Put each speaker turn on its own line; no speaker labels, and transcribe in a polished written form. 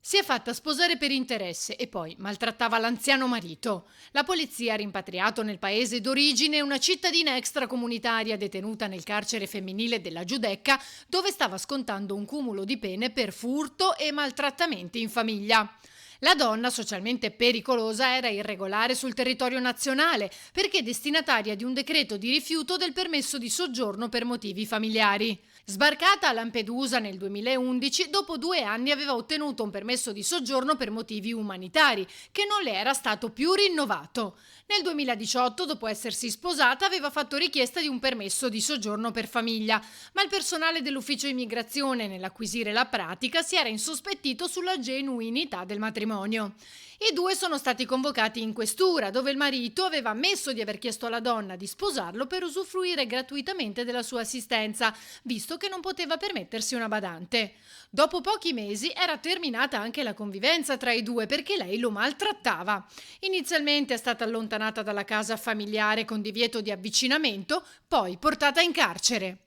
Si è fatta sposare per interesse e poi maltrattava l'anziano marito. La polizia ha rimpatriato nel paese d'origine una cittadina extracomunitaria detenuta nel carcere femminile della Giudecca, dove stava scontando un cumulo di pene per furto e maltrattamenti in famiglia. La donna, socialmente pericolosa, era irregolare sul territorio nazionale perché destinataria di un decreto di rifiuto del permesso di soggiorno per motivi familiari. Sbarcata a Lampedusa nel 2011, dopo 2 anni aveva ottenuto un permesso di soggiorno per motivi umanitari, che non le era stato più rinnovato. Nel 2018, dopo essersi sposata, aveva fatto richiesta di un permesso di soggiorno per famiglia, ma il personale dell'ufficio immigrazione, nell'acquisire la pratica, si era insospettito sulla genuinità del matrimonio. I due sono stati convocati in questura, dove il marito aveva ammesso di aver chiesto alla donna di sposarlo per usufruire gratuitamente della sua assistenza, visto che non poteva permettersi una badante. Dopo pochi mesi era terminata anche la convivenza tra i due perché lei lo maltrattava. Inizialmente è stata allontanata dalla casa familiare con divieto di avvicinamento, poi portata in carcere.